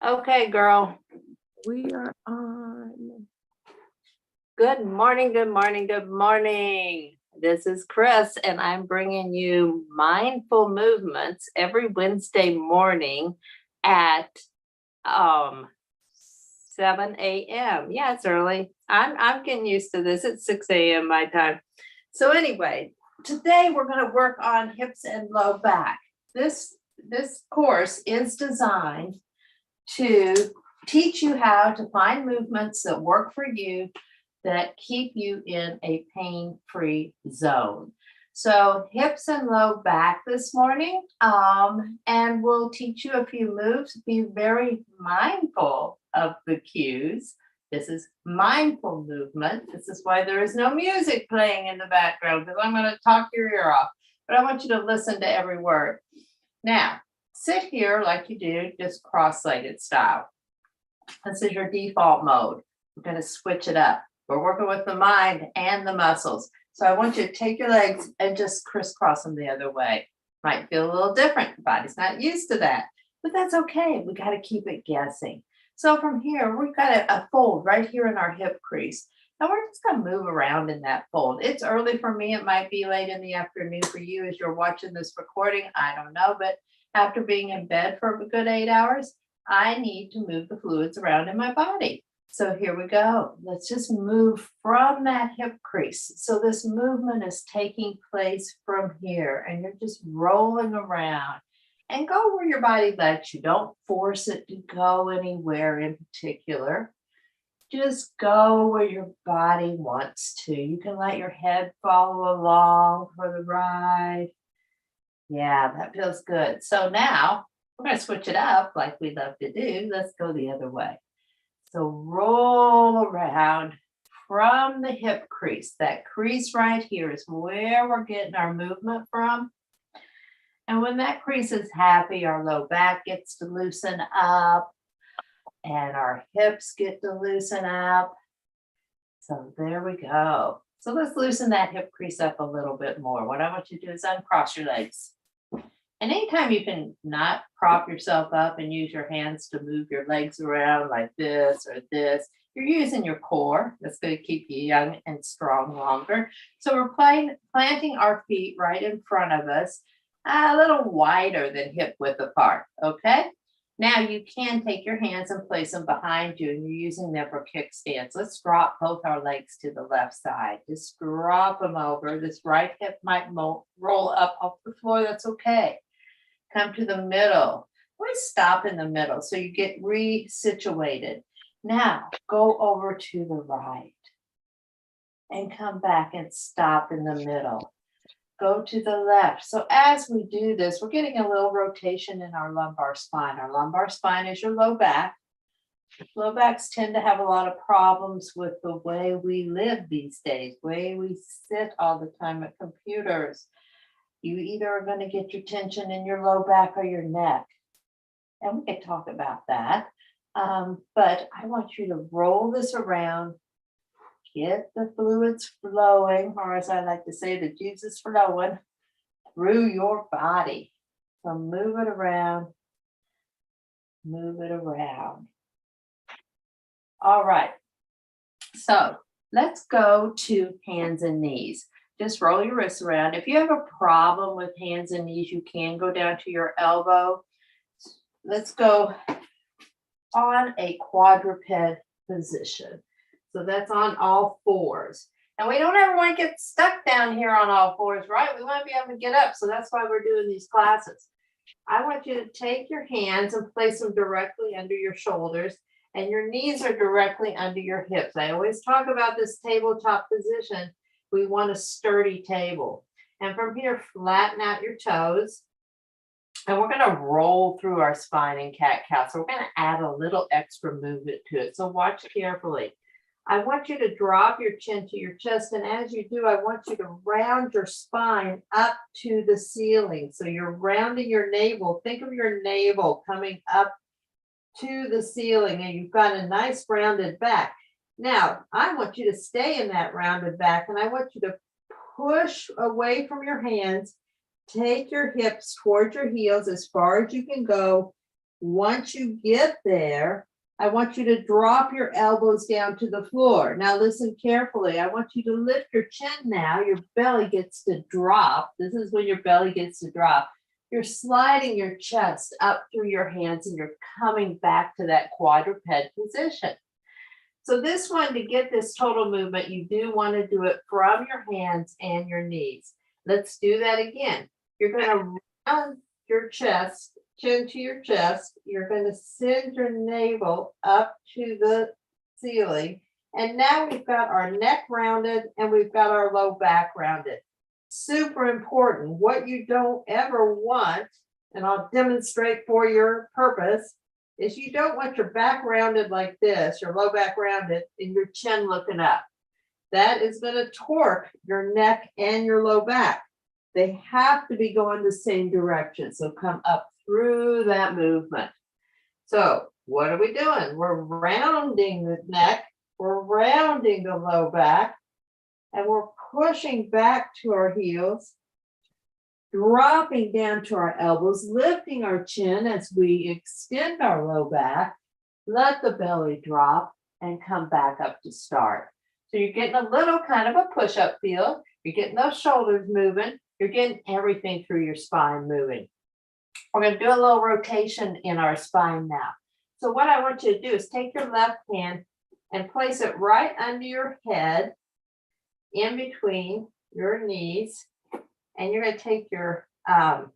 Okay, girl. We are on. Good morning, good morning, good morning. This is Chris, and I'm bringing you mindful movements every Wednesday morning at 7 a.m. Yeah, it's early. I'm getting used to this. It's 6 a.m. my time. So anyway, today we're going to work on hips and low back. This course is designed to teach you how to find movements that work for you that keep you in a pain-free zone. So hips and low back this morning, and we'll teach you a few moves. Be very mindful of the cues. This is mindful movement. This is why there is no music playing in the background, because I'm going to talk your ear off, but I want you to listen to every word. Now, sit here like you do, just cross-legged style. This is your default mode. We're going to switch it up. We're working with the mind and the muscles. So I want you to take your legs and just crisscross them the other way. Might feel a little different. Your body's not used to that, but that's okay. We got to keep it guessing. So from here, we've got a fold right here in our hip crease. Now we're just going to move around in that fold. It's early for me. It might be late in the afternoon for you as you're watching this recording. I don't know, but after being in bed for a good 8 hours, I need to move the fluids around in my body. So here we go. Let's just move from that hip crease. So this movement is taking place from here, and you're just rolling around. And go where your body lets you. Don't force it to go anywhere in particular. Just go where your body wants to. You can let your head follow along for the ride. Yeah, that feels good. So now we're going to switch it up like we love to do. Let's go the other way. So roll around from the hip crease. That crease right here is where we're getting our movement from. And when that crease is happy, our low back gets to loosen up and our hips get to loosen up. So there we go. So let's loosen that hip crease up a little bit more. What I want you to do is uncross your legs. And anytime you can not prop yourself up and use your hands to move your legs around like this or this, you're using your core. That's going to keep you young and strong longer. So we're planting our feet right in front of us, a little wider than hip width apart, okay? Now you can take your hands and place them behind you, and you're using them for kickstands. Let's drop both our legs to the left side. Just drop them over. This right hip might roll up off the floor. That's okay. Come to the middle. Always stop in the middle so you get resituated. Now go over to the right and come back and stop in the middle. Go to the left. So as we do this, we're getting a little rotation in our lumbar spine. Our lumbar spine is your low back. Low backs tend to have a lot of problems with the way we live these days, way we sit all the time at computers. You either are going to get your tension in your low back or your neck. And we can talk about that. But I want you to roll this around, get the fluids flowing, or as I like to say, the juices flowing through your body. So move it around, move it around. All right. So let's go to hands and knees. Just roll your wrists around. If you have a problem with hands and knees, you can go down to your elbow. Let's go on a quadruped position. So that's on all fours. And we don't ever want to get stuck down here on all fours, right? We want to be able to get up. So that's why we're doing these classes. I want you to take your hands and place them directly under your shoulders, and your knees are directly under your hips. I always talk about this tabletop position. We want a sturdy table. And from here, flatten out your toes. And we're going to roll through our spine in cat-cow. So we're going to add a little extra movement to it. So watch carefully. I want you to drop your chin to your chest. And as you do, I want you to round your spine up to the ceiling. So you're rounding your navel. Think of your navel coming up to the ceiling, and you've got a nice rounded back. Now, I want you to stay in that rounded back, and I want you to push away from your hands. Take your hips towards your heels as far as you can go, Once you get there, I want you to drop your elbows down to the floor. Now listen carefully. I want you to lift your chin now. Your belly gets to drop. This is when your belly gets to drop. You're sliding your chest up through your hands and you're coming back to that quadruped position. So this one, to get this total movement, you do want to do it from your hands and your knees. Let's do that again. You're going to round your chest, chin to your chest. You're going to send your navel up to the ceiling. And now we've got our neck rounded and we've got our low back rounded. Super important. What you don't ever want, and I'll demonstrate for your purpose, is you don't want your back rounded like this, your low back rounded, and your chin looking up. That is going to torque your neck and your low back. They have to be going the same direction. So come up through that movement. So what are we doing? We're rounding the neck, we're rounding the low back, and we're pushing back to our heels, dropping down to our elbows, lifting our chin as we extend our low back, let the belly drop and come back up to start. So you're getting a little kind of a push-up feel. You're getting those shoulders moving. You're getting everything through your spine moving. We're going to do a little rotation in our spine now. So what I want you to do is take your left hand and place it right under your head, in between your knees. And you're going to take your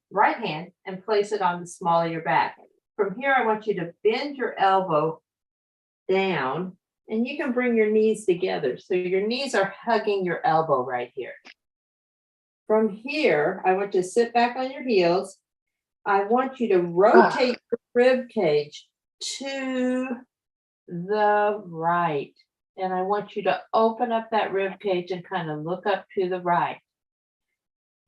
right hand and place it on the small of your back. From here, I want you to bend your elbow down, and you can bring your knees together. So your knees are hugging your elbow right here. From here, I want you to sit back on your heels. I want you to rotate your rib cage to the right. And I want you to open up that rib cage and kind of look up to the right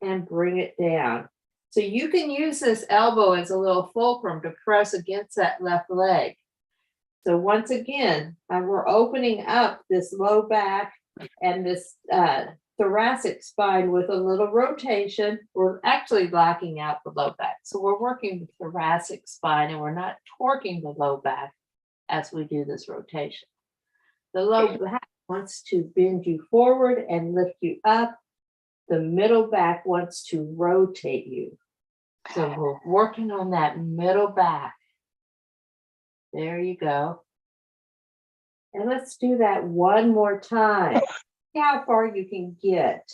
and bring it down. So you can use this elbow as a little fulcrum to press against that left leg. So once again, we're opening up this low back and this thoracic spine with a little rotation. We're actually blocking out the low back. So we're working the thoracic spine and we're not torquing the low back as we do this rotation. The low back wants to bend you forward and lift you up. The middle back wants to rotate you. So we're working on that middle back. There you go. And let's do that one more time. See how far you can get.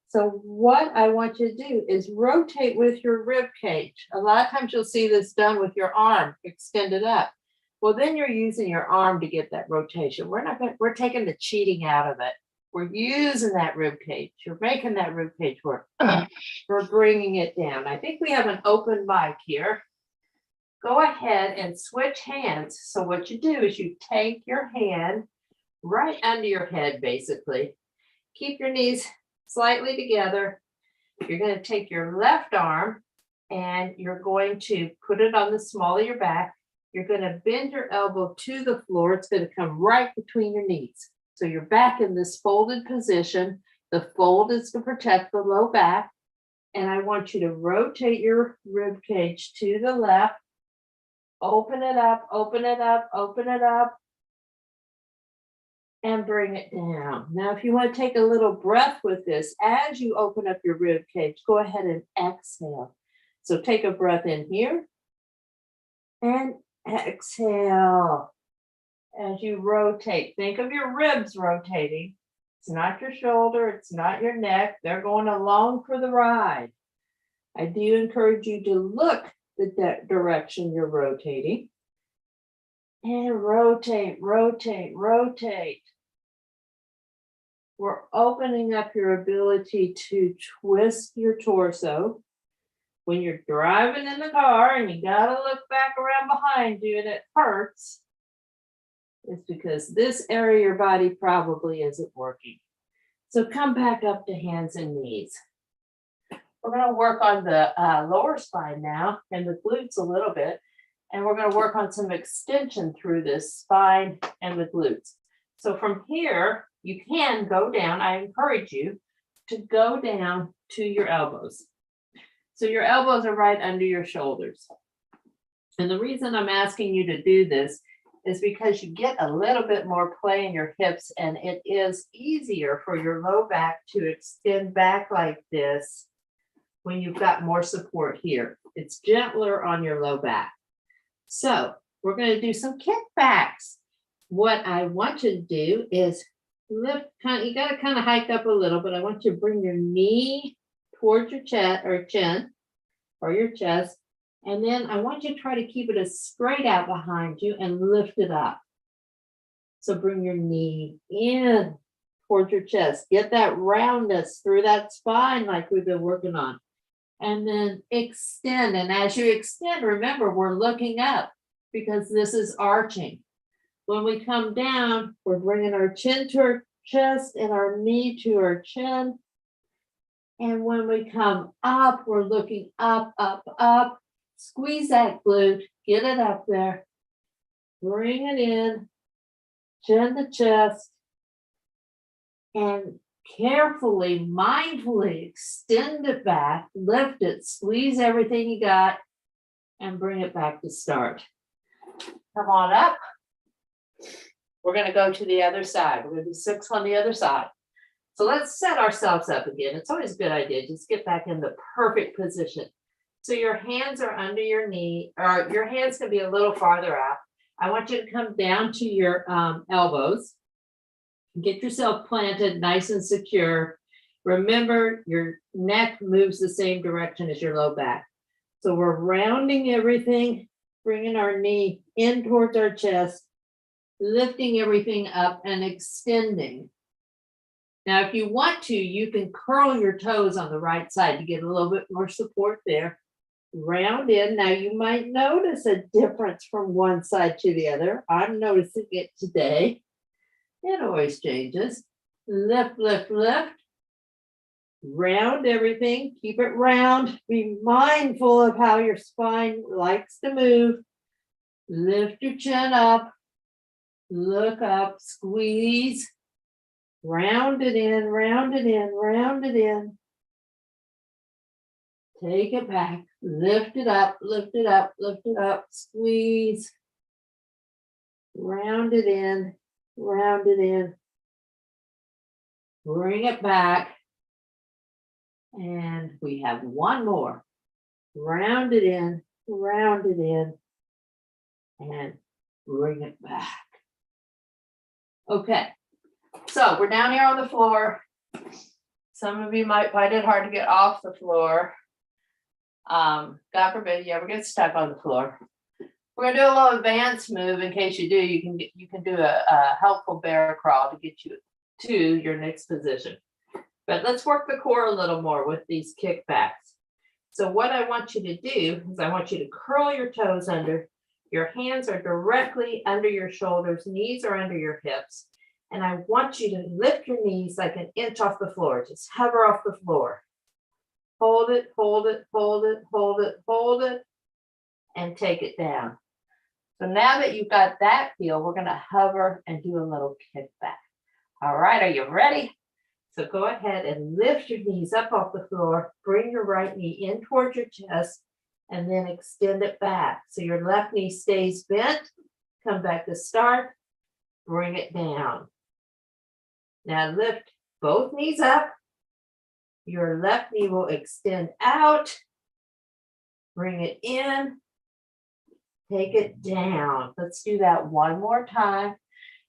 So what I want you to do is rotate with your rib cage. A lot of times you'll see this done with your arm extended up. Well, then you're using your arm to get that rotation. We're taking the cheating out of it. We're using that rib cage. You're making that rib cage work. We're bringing it down. I think we have an open mic here. Go ahead and switch hands. So what you do is you take your hand right under your head, basically. Keep your knees slightly together. You're going to take your left arm and you're going to put it on the small of your back. You're going to bend your elbow to the floor. It's going to come right between your knees. So you're back in this folded position. The fold is to protect the low back. And I want you to rotate your rib cage to the left. Open it up, open it up, open it up. And bring it down. Now, if you want to take a little breath with this, as you open up your rib cage, go ahead and exhale. So take a breath in here. And exhale. As you rotate, think of your ribs rotating. It's not your shoulder, it's not your neck. They're going along for the ride. I do encourage you to look the direction you're rotating. And rotate, rotate, rotate. We're opening up your ability to twist your torso. When you're driving in the car and you gotta look back around behind you and it hurts, it's because this area of your body probably isn't working. So come back up to hands and knees. We're going to work on the lower spine now and the glutes a little bit. And we're going to work on some extension through this spine and the glutes. So from here, you can go down. I encourage you to go down to your elbows. So your elbows are right under your shoulders. And the reason I'm asking you to do this is because you get a little bit more play in your hips, and it is easier for your low back to extend back like this when you've got more support here. It's gentler on your low back. So we're going to do some kickbacks. What I want you to do is lift, you got to kind of hike up a little, but I want you to bring your knee towards your chest or chin or your chest. And then I want you to try to keep it as straight out behind you and lift it up. So bring your knee in towards your chest. Get that roundness through that spine like we've been working on. And then extend. And as you extend, remember, we're looking up because this is arching. When we come down, we're bringing our chin to our chest and our knee to our chin. And when we come up, we're looking up, up, up. Squeeze that glute, get it up there. Bring it in, chin to chest. And carefully, mindfully extend it back, lift it, squeeze everything you got, and bring it back to start. Come on up. We're going to go to the other side. We're going to do 6 on the other side. So let's set ourselves up again. It's always a good idea. Just get back in the perfect position. So your hands are under your knee, or your hands can be a little farther out. I want you to come down to your elbows. Get yourself planted nice and secure. Remember, your neck moves the same direction as your low back. So we're rounding everything, bringing our knee in towards our chest, lifting everything up and extending. Now, if you want to, you can curl your toes on the right side to get a little bit more support there. Round in. Now, you might notice a difference from one side to the other. I'm noticing it today. It always changes. Lift, lift, lift. Round everything. Keep it round. Be mindful of how your spine likes to move. Lift your chin up. Look up. Squeeze. Round it in, round it in, round it in. Take it back. Lift it up, lift it up, lift it up. Squeeze. Round it in, round it in. Bring it back. And we have one more. Round it in, and bring it back. Okay. So we're down here on the floor. Some of you might find it hard to get off the floor. God forbid you ever get stuck on the floor. We're gonna do a little advanced move. In case you do, you can do a helpful bear crawl to get you to your next position. But let's work the core a little more with these kickbacks. So what I want you to do is I want you to curl your toes under. Your hands are directly under your shoulders, knees are under your hips. And I want you to lift your knees like an inch off the floor. Just hover off the floor. Hold it, hold it, hold it, hold it, hold it, and take it down. So now that you've got that feel, we're going to hover and do a little kickback. All right, are you ready? So go ahead and lift your knees up off the floor. Bring your right knee in towards your chest and then extend it back. So your left knee stays bent. Come back to start. Bring it down. Now lift both knees up. Your left knee will extend out. Bring it in. Take it down. Let's do that one more time.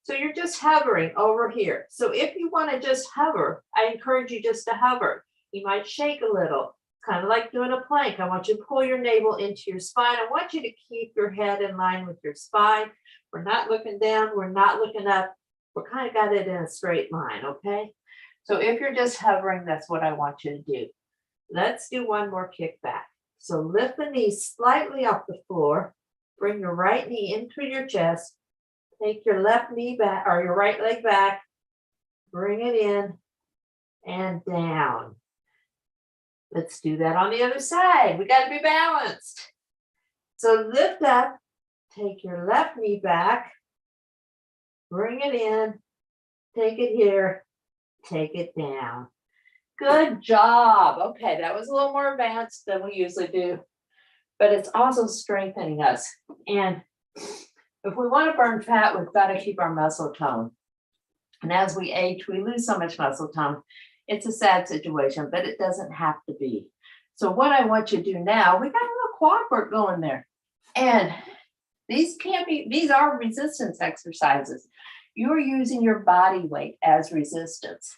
So you're just hovering over here. So if you want to just hover, I encourage you just to hover. You might shake a little, kind of like doing a plank. I want you to pull your navel into your spine. I want you to keep your head in line with your spine. We're not looking down. We're not looking up. We're kind of got it in a straight line, okay? So if you're just hovering, that's what I want you to do. Let's do one more kickback. So lift the knees slightly off the floor. Bring your right knee into your chest. Take your left knee back or your right leg back. Bring it in and down. Let's do that on the other side. We got to be balanced. So lift up. Take your left knee back. Bring it in. Take it here. Take it down. Good job. Okay, that was a little more advanced than we usually do. but it's also strengthening us. And if we want to burn fat, we've got to keep our muscle tone. And as we age, we lose so much muscle tone. It's a sad situation, but it doesn't have to be. So what I want you to do now, we got a little quad work going there. And these are resistance exercises. You're using your body weight as resistance.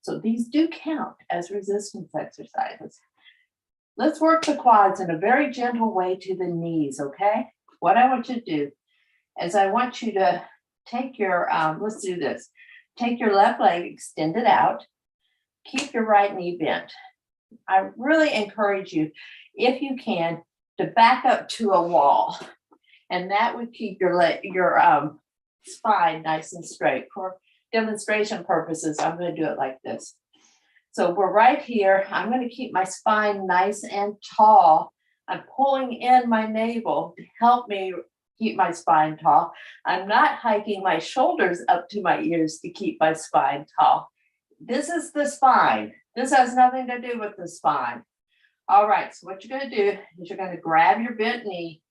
So these do count as resistance exercises. Let's work the quads in a very gentle way to the knees, okay? What I want you to do is I want you to take your, let's do this. Take your left leg, extend it out. Keep your right knee bent. I really encourage you, if you can, to back up to a wall. And that would keep your spine nice and straight. For demonstration purposes, I'm going to do it like this. So we're right here. I'm going to keep my spine nice and tall. I'm pulling in my navel to help me keep my spine tall. I'm not hiking my shoulders up to my ears to keep my spine tall. This is the spine. This has nothing to do with the spine. All right, so what you're going to do is you're going to grab your bent knee.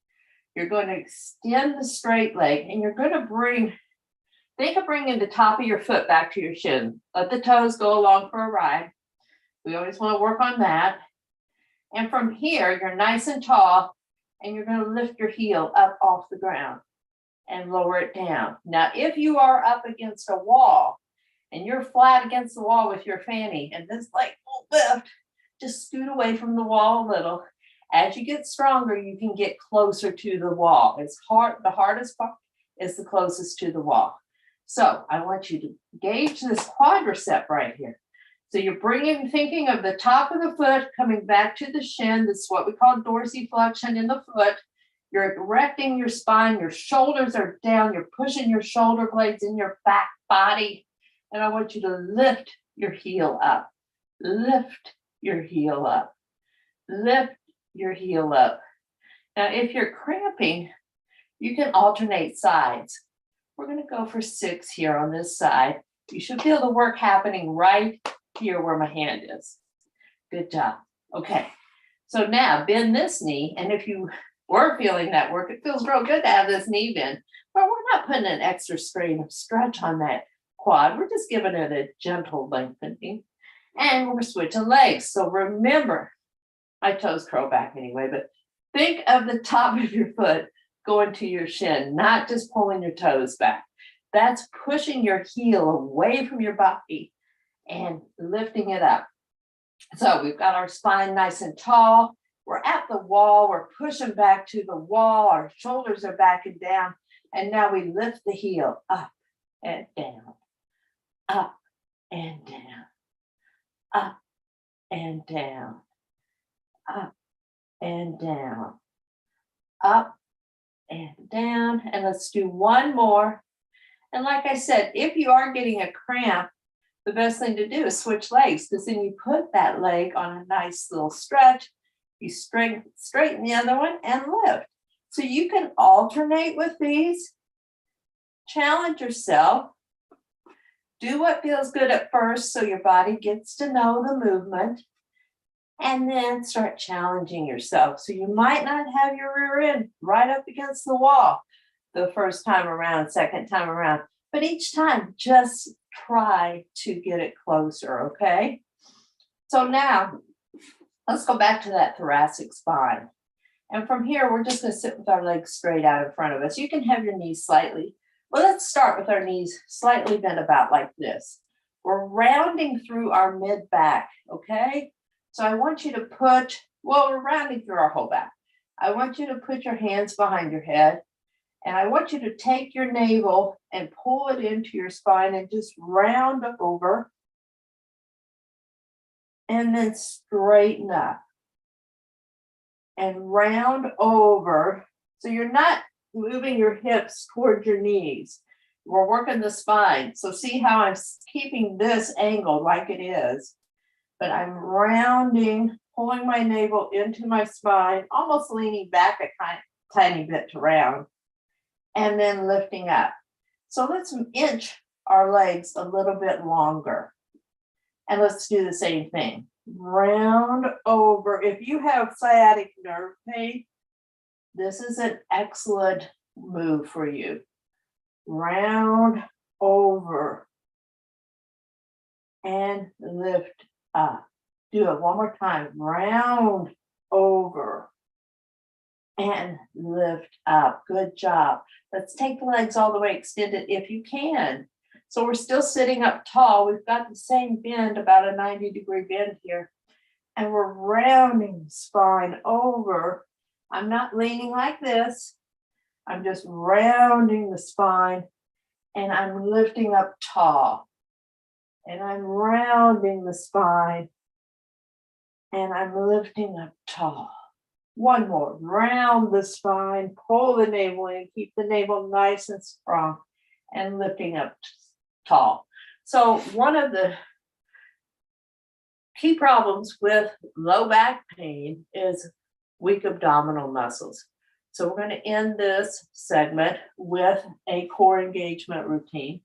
You're going to extend the straight leg, and you're going to think of bringing the top of your foot back to your shin. Let the toes go along for a ride. We always want to work on that. And from here, you're nice and tall, and you're going to lift your heel up off the ground and lower it down. Now, if you are up against a wall and you're flat against the wall with your fanny and this leg won't lift, just scoot away from the wall a little. As you get stronger, you can get closer to the wall. It's hard. The hardest part is the closest to the wall. So I want you to gauge this quadricep right here. So you're thinking of the top of the foot coming back to the shin. This is what we call dorsiflexion in the foot. You're erecting your spine. Your shoulders are down. You're pushing your shoulder blades in your back body. And I want you to lift your heel up. Lift your heel up. Lift your heel up. Now, if you're cramping, you can alternate sides. We're going to go for 6 here on this side. You should feel the work happening right here where my hand is. Good job. Okay. So now bend this knee. And if you were feeling that work, it feels real good to have this knee bend. But we're not putting an extra strain of stretch on that quad. We're just giving it a gentle lengthening. And we're switching legs. So remember, my toes curl back anyway, but think of the top of your foot going to your shin, not just pulling your toes back. That's pushing your heel away from your body and lifting it up. So we've got our spine nice and tall. We're at the wall. We're pushing back to the wall. Our shoulders are back and down. And now we lift the heel up and down, up and down, up and down, up and down, up and down. And let's do one more. And like I said, if you are getting a cramp, the best thing to do is switch legs, because then you put that leg on a nice little stretch. You straighten the other one and lift. So you can alternate with these. Challenge yourself. Do what feels good at first so your body gets to know the movement. And then start challenging yourself. So you might not have your rear end right up against the wall the first time around, second time around. But each time, just try to get it closer, okay? So now, let's go back to that thoracic spine. And from here, we're just going to sit with our legs straight out in front of us. You can have your knees slightly. Well, let's start with our knees slightly bent about like this. We're rounding through our mid-back, okay? So I want you to we're rounding through our whole back. I want you to put your hands behind your head. And I want you to take your navel and pull it into your spine and just round over. And then straighten up. And round over. So you're not moving your hips towards your knees. We're working the spine. So see how I'm keeping this angled like it is. But I'm rounding, pulling my navel into my spine, almost leaning back a tiny bit to round. And then lifting up. So let's inch our legs a little bit longer. And let's do the same thing. Round over. If you have sciatic nerve pain, This is an excellent move for you. Round over and lift up. Do it one more time. Round over and lift up. Good job. Let's take the legs all the way extended if you can. So we're still sitting up tall. We've got the same bend, about a 90-degree bend here. And we're rounding the spine over. I'm not leaning like this. I'm just rounding the spine and I'm lifting up tall. And I'm rounding the spine and I'm lifting up tall. One more, round the spine, pull the navel in, keep the navel nice and strong and lifting up tall. So one of the key problems with low back pain is weak abdominal muscles. So we're going to end this segment with a core engagement routine.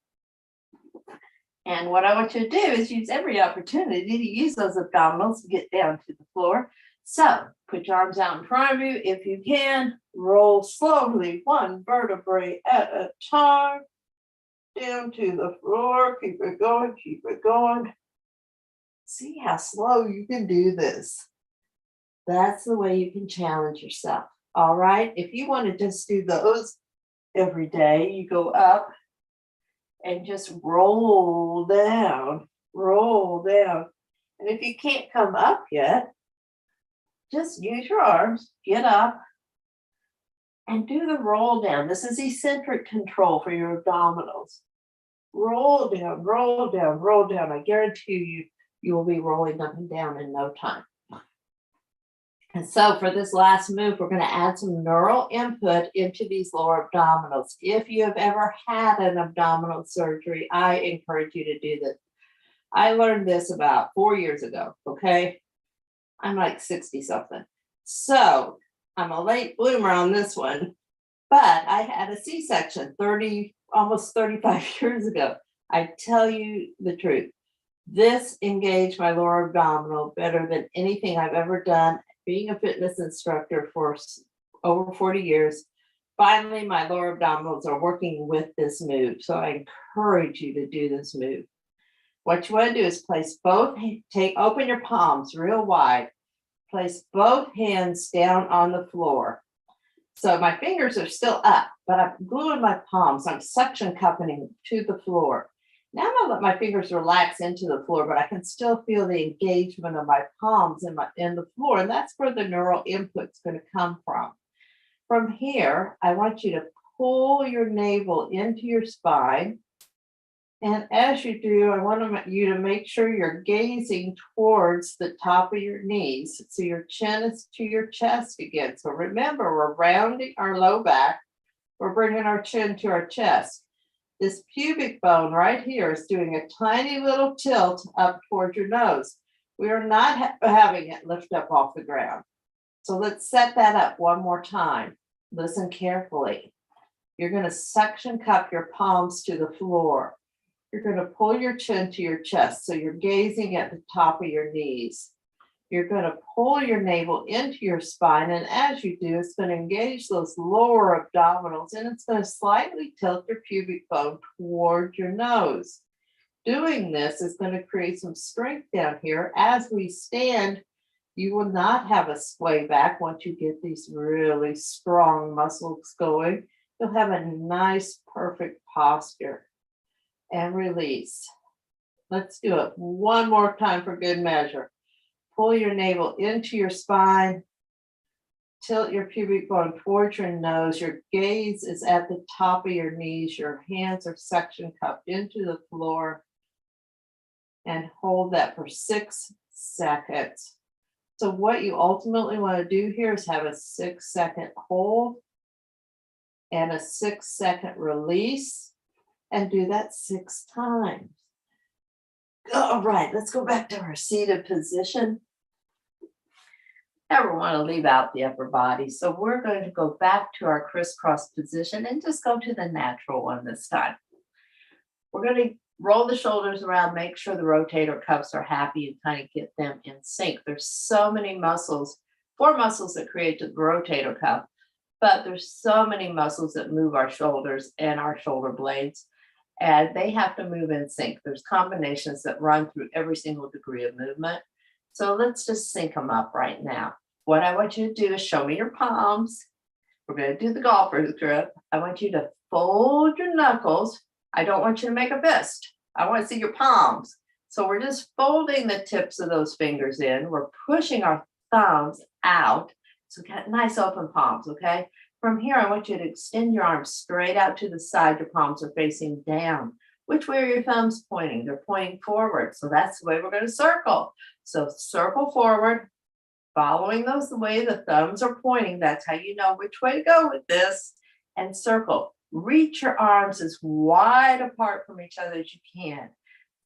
And what I want you to do is use every opportunity to use those abdominals to get down to the floor. So put your arms out in front of you. If you can, roll slowly, one vertebrae at a time, down to the floor. Keep it going, keep it going. See how slow you can do this. That's the way you can challenge yourself. All right. If you want to just do those every day, you go up and just roll down, roll down. And if you can't come up yet, just use your arms, get up and do the roll down. This is eccentric control for your abdominals. Roll down, roll down, roll down. I guarantee you, you will be rolling up and down in no time. And so for this last move, we're going to add some neural input into these lower abdominals. If you have ever had an abdominal surgery, I encourage you to do this. I learned this about 4 years ago, okay? I'm like 60 something. So I'm a late bloomer on this one, but I had a C-section almost 35 years ago. I tell you the truth. This engaged my lower abdominal better than anything I've ever done. Being a fitness instructor for over 40 years, finally my lower abdominals are working with this move. So I encourage you to do this move. What you want to do is place open your palms real wide, place both hands down on the floor. So my fingers are still up, but I'm gluing my palms. I'm suction cupping to the floor. Now I'm gonna let my fingers relax into the floor, but I can still feel the engagement of my palms in the floor, and that's where the neural input's going to come from. From here, I want you to pull your navel into your spine, and as you do, I want you to make sure you're gazing towards the top of your knees, so your chin is to your chest again. So remember, we're rounding our low back, we're bringing our chin to our chest. This pubic bone right here is doing a tiny little tilt up toward your nose. We are not having it lift up off the ground. So let's set that up one more time. Listen carefully. You're going to suction cup your palms to the floor. You're going to pull your chin to your chest, so you're gazing at the top of your knees. You're going to pull your navel into your spine, and as you do, it's going to engage those lower abdominals, and it's going to slightly tilt your pubic bone toward your nose. Doing this is going to create some strength down here. As we stand, you will not have a sway back once you get these really strong muscles going. You'll have a nice, perfect posture. And release. Let's do it one more time for good measure. Pull your navel into your spine. Tilt your pubic bone towards your nose. Your gaze is at the top of your knees. Your hands are suction cupped into the floor. And hold that for 6 seconds. So what you ultimately want to do here is have a 6-second hold and a 6-second release. And do that 6 times. All right, let's go back to our seated position. Never want to leave out the upper body. So we're going to go back to our crisscross position and just go to the natural one this time. We're going to roll the shoulders around, make sure the rotator cuffs are happy and kind of get them in sync. There's so many muscles, 4 muscles that create the rotator cuff. but there's so many muscles that move our shoulders and our shoulder blades, and they have to move in sync. There's combinations that run through every single degree of movement. So let's just sync them up right now. What I want you to do is show me your palms. We're going to do the golfer's grip. I want you to fold your knuckles. I don't want you to make a fist. I want to see your palms. So we're just folding the tips of those fingers in. We're pushing our thumbs out. So get nice open palms, okay? From here, I want you to extend your arms straight out to the side. Your palms are facing down. Which way are your thumbs pointing? They're pointing forward. So that's the way we're going to circle. So circle forward, following those the way the thumbs are pointing. That's how you know which way to go with this. And circle. Reach your arms as wide apart from each other as you can.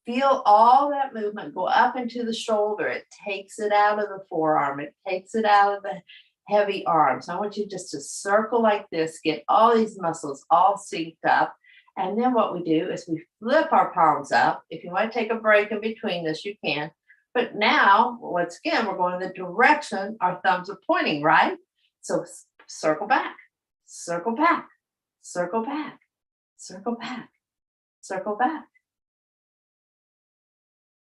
Feel all that movement go up into the shoulder. It takes it out of the forearm. It takes it out of the heavy arms. I want you just to circle like this, get all these muscles all synced up. And then what we do is we flip our palms up. If you want to take a break in between this, you can. But now, once again, we're going the direction our thumbs are pointing, right? So circle back, circle back, circle back, circle back, circle back.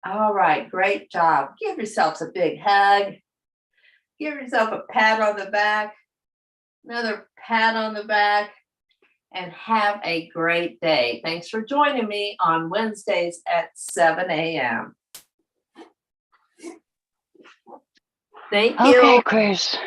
All right, great job. Give yourselves a big hug. Give yourself a pat on the back, another pat on the back, and have a great day. Thanks for joining me on Wednesdays at 7 a.m. Thank you. Okay, Chris.